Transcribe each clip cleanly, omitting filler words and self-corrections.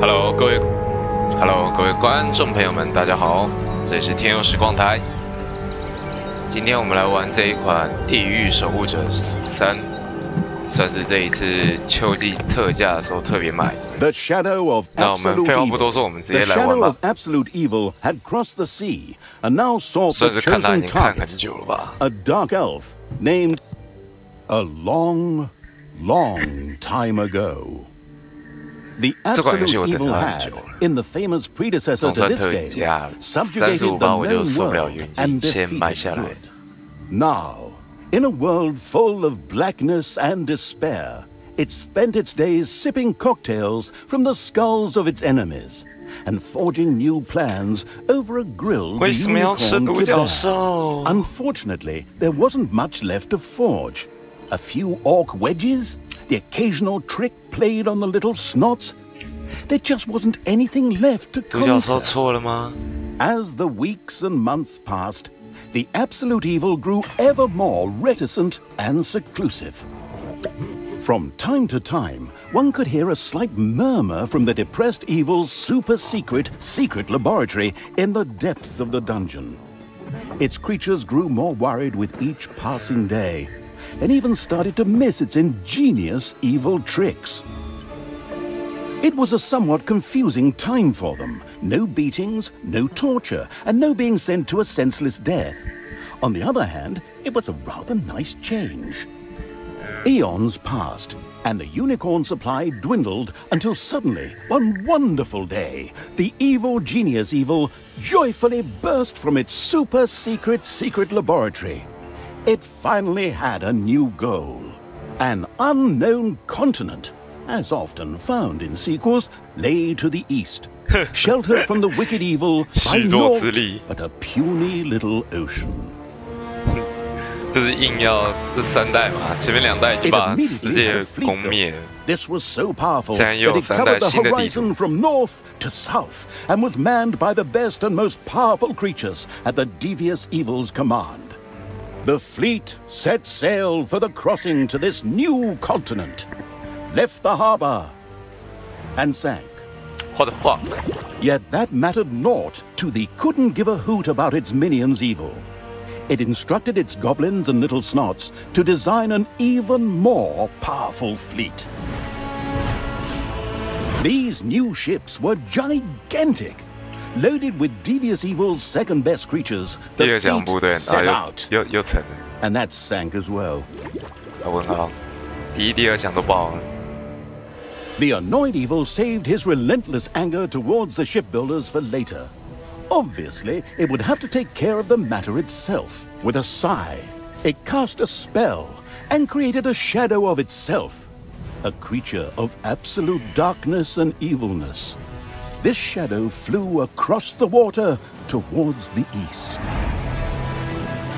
Hello， 各位观众朋友们，大家好，这里是天佑实况台。今天我们来玩这一款《地狱守護者3》，算是这一次秋季特价的时候特别买。那我们废话不多说，我们直接来玩吧。算是看他已经看很久了吧。A dark elf named a long time ago. The absolute evil had, in the famous predecessor to this game, subjugated the known world and defeated good. Now, in a world full of blackness and despair, it spent its days sipping cocktails from the skulls of its enemies and forging new plans over a grilled unicorn kebab. Unfortunately, there wasn't much left to forge. A few orc wedges, the occasional trick played on the little snots. There just wasn't anything left to conquer. As the weeks and months passed, the absolute evil grew ever more reticent and seclusive. From time to time, one could hear a slight murmur from the depressed evil's secret laboratory in the depths of the dungeon. Its creatures grew more worried with each passing day, and even started to miss its ingenious evil tricks. It was a somewhat confusing time for them. No beatings, no torture, and no being sent to a senseless death. On the other hand, it was a rather nice change. Eons passed, and the unicorn supply dwindled until suddenly, one wonderful day, the evil genius evil joyfully burst from its secret laboratory. It finally had a new goal. An unknown continent, as often found in sequels, lay to the east, sheltered from the wicked evil by naught but a puny little ocean. 就是硬要这3代嘛，前面2代已经把世界攻灭了。 This was so powerful that it covered the horizon from north to south and was manned by the best and most powerful creatures at the devious evil's command. The fleet set sail for the crossing to this new continent, left the harbor, and sank. What the fuck? Yet that mattered naught to the couldn't give a hoot about its minions' evil. It instructed its goblins and little snots to design an even more powerful fleet. These new ships were gigantic. Loaded with devious evil's second-best creatures, the fleet set out, and that sank as well. The annoyed evil saved his relentless anger towards the shipbuilders for later. Obviously, it would have to take care of the matter itself. With a sigh, it cast a spell and created a shadow of itself, a creature of absolute darkness and evilness. This shadow flew across the water towards the east.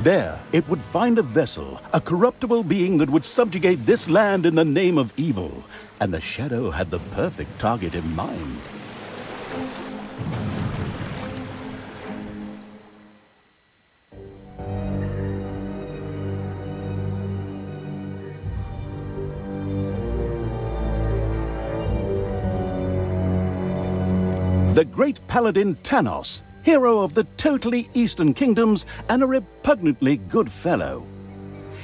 There, it would find a vessel, a corruptible being that would subjugate this land in the name of evil, and the shadow had the perfect target in mind. The great paladin Tanos, hero of the totally Eastern Kingdoms and a repugnantly good fellow.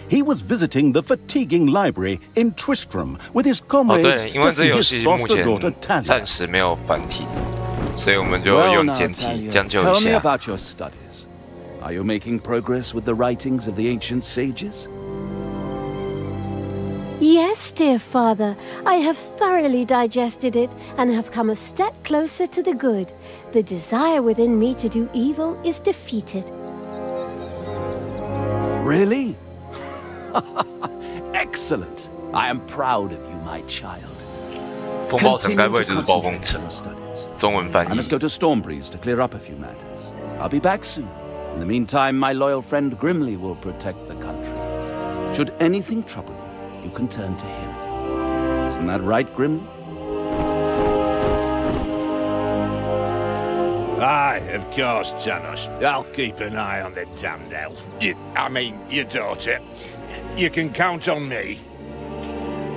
He was visiting the fatiguing library in Tristram with his comrades to see his foster daughter Tanya. Well, now, tell me about your studies. Are you making progress with the writings of the ancient sages? Yes, dear father, I have thoroughly digested it and have come a step closer to the good. The desire within me to do evil is defeated. Really? Excellent. I am proud of you, my child. Continue to concentrate on your studies. I must go to Stormbreeze to clear up a few matters. I'll be back soon. In the meantime, my loyal friend Grimly will protect the country. Should anything trouble you, you can turn to him. Isn't that right, Grimly? Aye, of course, Tanos. I'll keep an eye on the damned elf. Your daughter. You can count on me.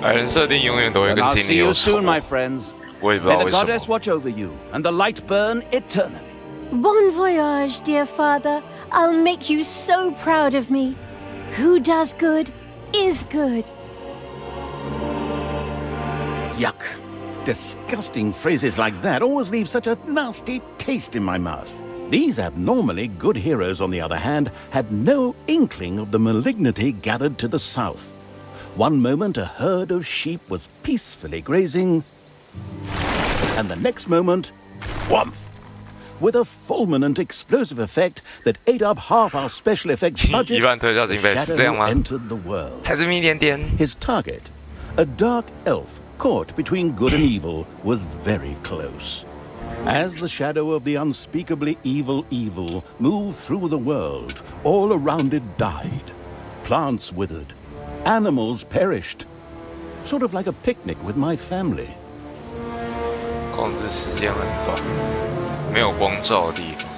And I'll see you soon, my friends. 我也不知道 May 为 the 什么。 goddess watch over you, and the light burn eternally. Bon voyage, dear father. I'll make you so proud of me. Who does good is good. Yuck. Disgusting phrases like that always leave such a nasty taste in my mouth. These abnormally good heroes, on the other hand, had no inkling of the malignity gathered to the south. One moment a herd of sheep was peacefully grazing, and the next moment, whoomph! With a fulminant explosive effect that ate up half our special effects budget, the shadow entered the world. His target, a dark elf caught between good and evil, was very close. As the shadow of the unspeakably evil moved through the world, all around it died. Plants withered. Animals perished. Sort of like a picnic with my family. 控制时间很短，没有光照的地方。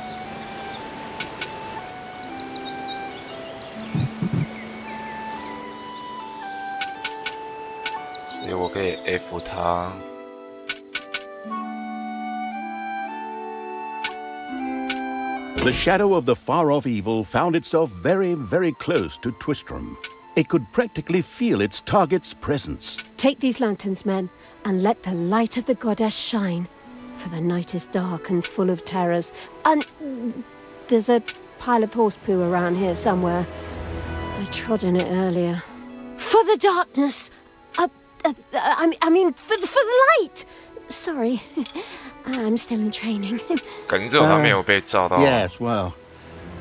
所以我可以 F 它。The shadow of the far-off evil found itself very, very close to Twistram. It could practically feel its target's presence. Take these lanterns, men, and let the light of the goddess shine. For the night is dark and full of terrors. And there's a pile of horse poo around here somewhere. I trod in it earlier. For the darkness! I mean, for the light! Sorry, I'm still in training. 可能只有他没有被照到。Yes, well,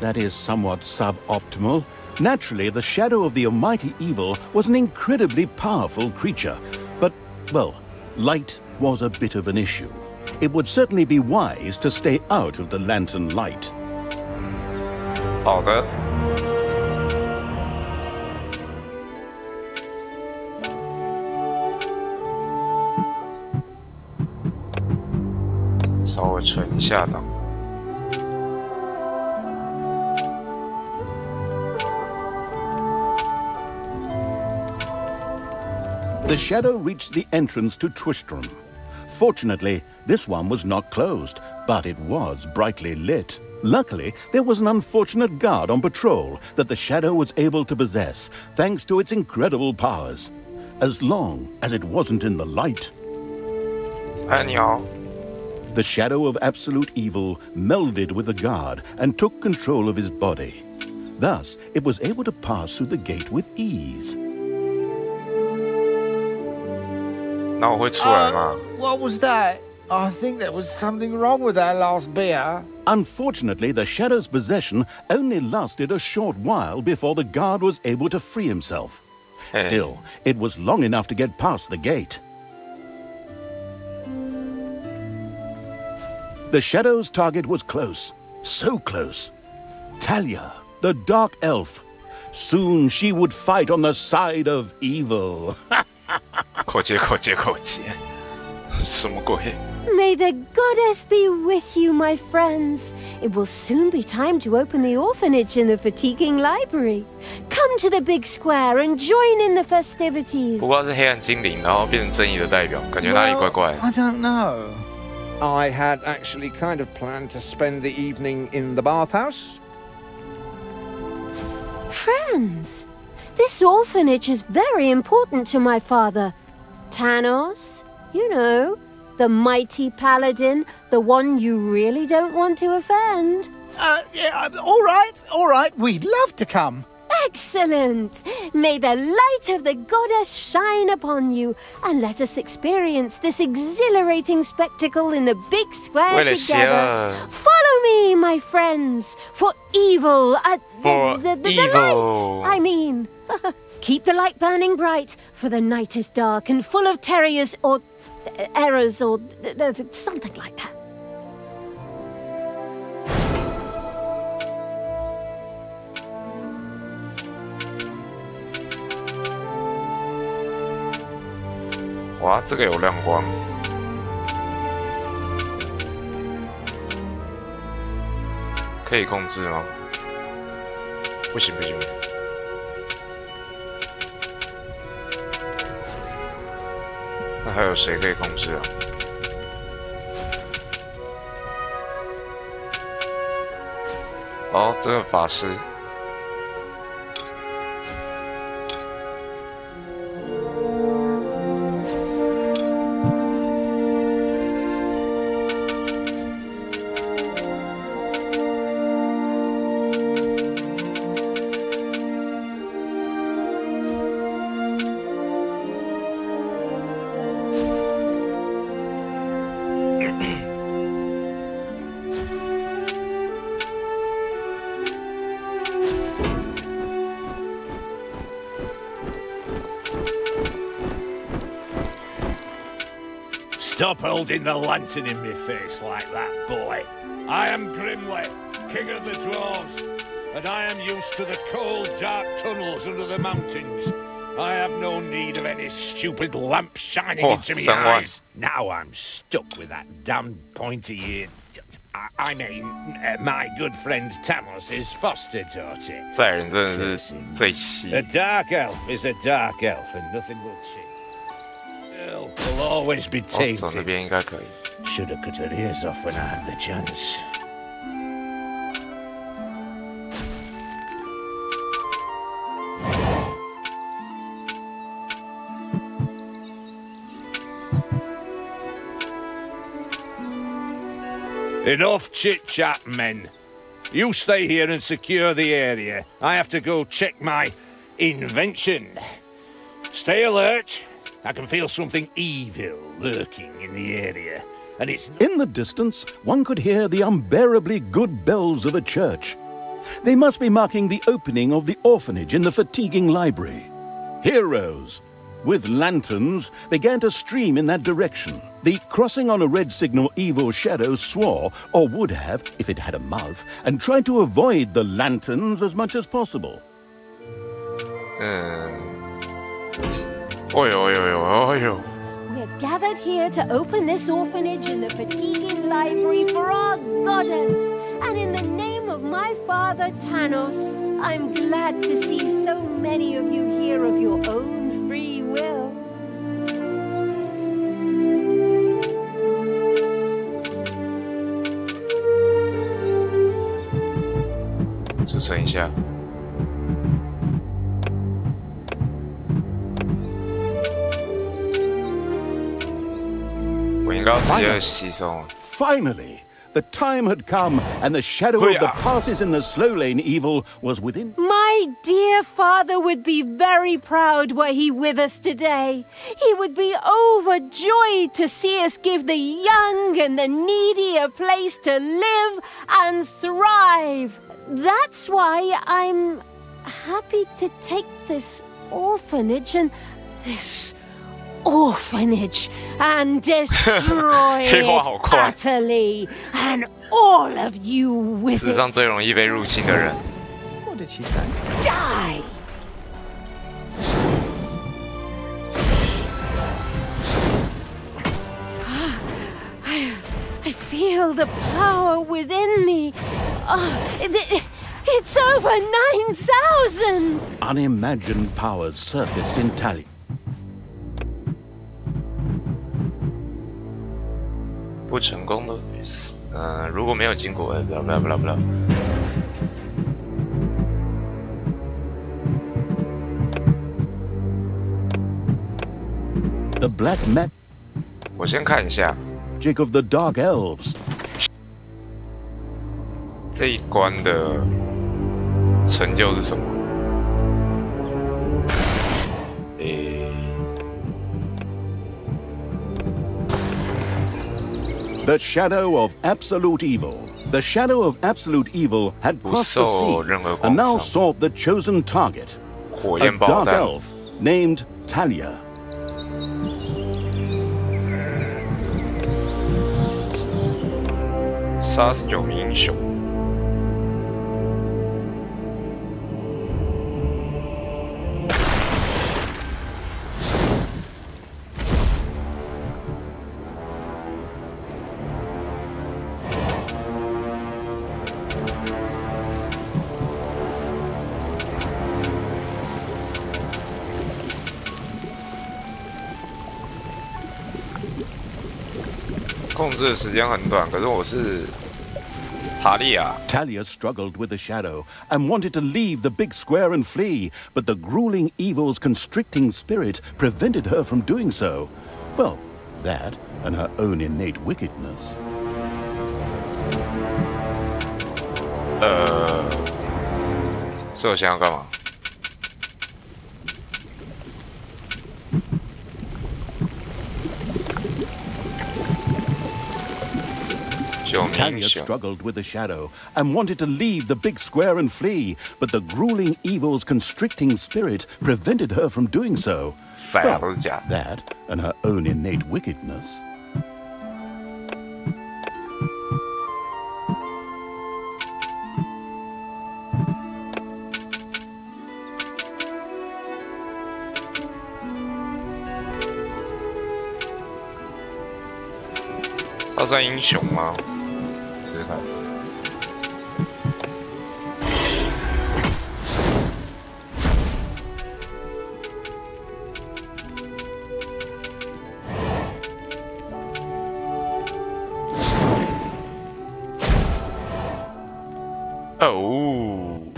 that is somewhat suboptimal. Naturally, the shadow of the almighty evil was an incredibly powerful creature. But, well, light was a bit of an issue. It would certainly be wise to stay out of the lantern light. 好的。稍微存一下档。The shadow reached the entrance to Twistram. Fortunately, this one was not closed, but it was brightly lit. Luckily, there was an unfortunate guard on patrol that the shadow was able to possess, thanks to its incredible powers. As long as it wasn't in the light. 哎，你好。 The shadow of absolute evil melded with the guard and took control of his body. Thus, it was able to pass through the gate with ease. 那我会出来吗？ What was that? I think there was something wrong with that last beer. Unfortunately, the shadow's possession only lasted a short while before the guard was able to free himself. Hey. Still, it was long enough to get past the gate. The shadow's target was close, so close. Talia, the dark elf. Soon she would fight on the side of evil. 口诀，什么鬼？ May the goddess be with you, my friends. It will soon be time to open the orphanage in the fatiguing library. Come to the big square and join in the festivities. 不过是黑暗精灵，然后变成正义的代表，感觉哪里怪怪的。 I don't know. I had actually kind of planned to spend the evening in the bathhouse. Friends, this orphanage is very important to my father. Tanos, you know, the mighty paladin, the one you really don't want to offend. Yeah, all right. We'd love to come. Excellent! May the light of the goddess shine upon you, and let us experience this exhilarating spectacle in the big square together. Follow me, my friends, for evil, the light, I mean. Keep the light burning bright, for the night is dark and full of terrors or errors or something like that. Wow, 哇，这个有亮光。可以控制吗？不行。那还有谁可以控制啊？哦，这个法师。Stop holding the lantern in my face like that, boy. I am Grimly, king of the dwarves, and I am used to the cold, dark tunnels under the mountains. I have no need of any stupid lamp shining into me eyes. Now I'm stuck with that damned pointy-eared... I mean, my good friend Tanos' foster daughter. 这人真的是最气。 A dark elf is a dark elf, and nothing will change. Will always be tainted. 走那边应该可以。 Should have cut her ears off when I had the chance. Enough chit-chat, men. You stay here and secure the area. I have to go check my invention. Stay alert. I can feel something evil lurking in the area, and it's... In the distance, one could hear the unbearably good bells of a church. They must be marking the opening of the orphanage in the fatiguing library. Heroes, with lanterns, began to stream in that direction. The crossing on a red signal evil shadow swore, or would have, if it had a mouth, and tried to avoid the lanterns as much as possible. We're gathered here to open this orphanage in the fatiguing library for our goddess. And in the name of my father Tanos, I'm glad to see so many of you here of your own free will. 储存一下。 Finally, the time had come, and the shadow of the passes in the slow lane evil was within. My dear father would be very proud were he with us today. He would be overjoyed to see us give the young and the needy a place to live and thrive. That's why I'm happy to take this orphanage and destroy it utterly, and all of you with it. 世上最容易被入侵的人。 What did she say? Die! I feel the power within me. It's over 9,000! Unimagined powers surfaced in Tally. 不成功的，如果没有经过blah. The black magic 我先看一下 of the dark elves. 这一关的成就是什么？ The shadow of absolute evil. The shadow of absolute evil had crossed the sea and now sought the chosen target, a dark elf named Talia. 杀死9名英雄。控制的时间很短，可是我是 Talia struggled with the shadow and wanted to leave the big square and flee, but the grueling evil's constricting spirit prevented her from doing so. Well, that and her own innate wickedness. 是我想要干嘛？ Talia struggled with the shadow and wanted to leave the big square and flee, but the grueling evil's constricting spirit prevented her from doing so. Well, that and her own innate wickedness. 他算英雄吗？试试看。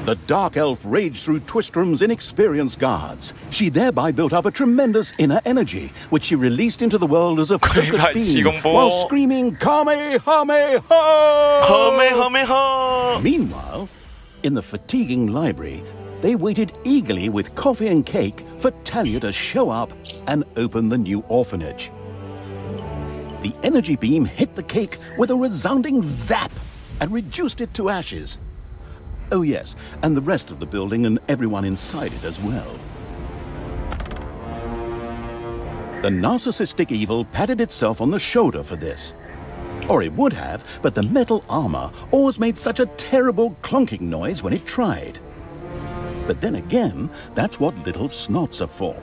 The Dark Elf raged through Twistrom's inexperienced guards. She thereby built up a tremendous inner energy, which she released into the world as a focused beam, while screaming, Kamehameha! Kamehameha! Meanwhile, in the fatiguing library, they waited eagerly with coffee and cake for Talia to show up and open the new orphanage. The energy beam hit the cake with a resounding zap and reduced it to ashes. Oh yes, and the rest of the building and everyone inside it as well. The narcissistic evil patted itself on the shoulder for this. Or it would have, but the metal armor always made such a terrible clunking noise when it tried. But then again, that's what little snots are for.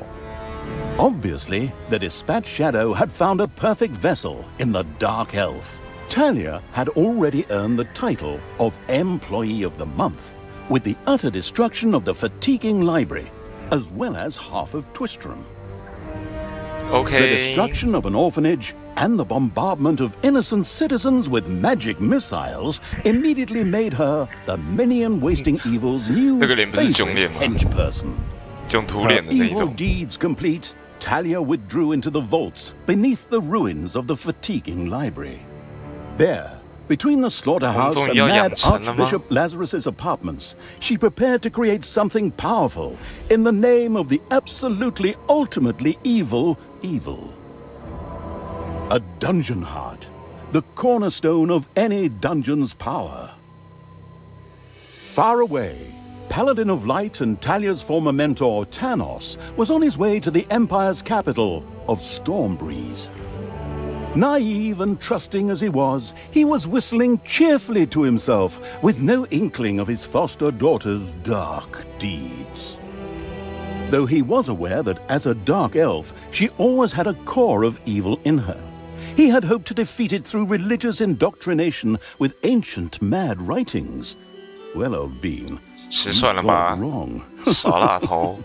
Obviously, the Dispatch Shadow had found a perfect vessel in the Dark Elf. Talia had already earned the title of Employee of the Month, with the utter destruction of the fatiguing library, as well as half of Twistrom. Okay. The destruction of an orphanage and the bombardment of innocent citizens with magic missiles immediately made her the minion-wasting evil's new favorite henchperson. Her evil deeds complete, Talia withdrew into the vaults beneath the ruins of the fatiguing library. There, between the slaughterhouse and mad Archbishop Lazarus's apartments, she prepared to create something powerful in the name of the absolutely ultimately evil. A dungeon heart, the cornerstone of any dungeon's power. Far away, Paladin of Light and Talia's former mentor, Tanos, was on his way to the Empire's capital of Stormbreeze. Naive and trusting as he was whistling cheerfully to himself, with no inkling of his foster daughter's dark deeds. Though he was aware that as a Dark Elf, she always had a core of evil in her. He had hoped to defeat it through religious indoctrination with ancient mad writings. Well, old bean, you thought wrong. 傻辣头。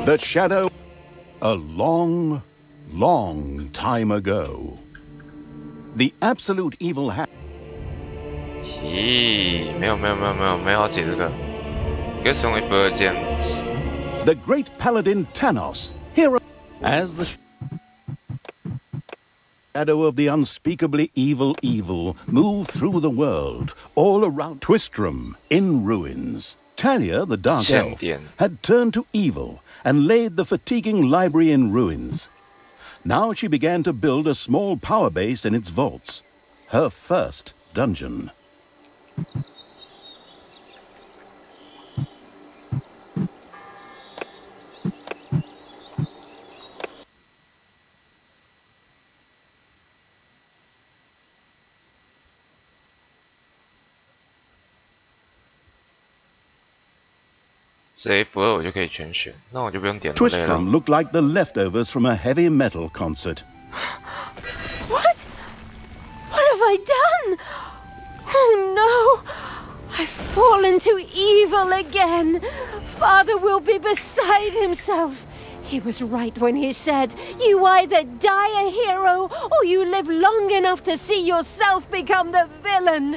The Shadow, a long, long time ago. The absolute evil had. 没有要解这个。Guess only for gems. The great paladin Tanos, hero, as the shadow of the unspeakably evil moved through the world, all around Twistrom in ruins. Talia, the Dark Elf, had turned to evil and laid the fatiguing library in ruins. Now she began to build a small power base in its vaults, her first dungeon. Twistrom looked like the leftovers from a heavy metal concert. What? What have I done? Oh no! I've fallen to evil again. Father will be beside himself. He was right when he said, you either die a hero or you live long enough to see yourself become the villain.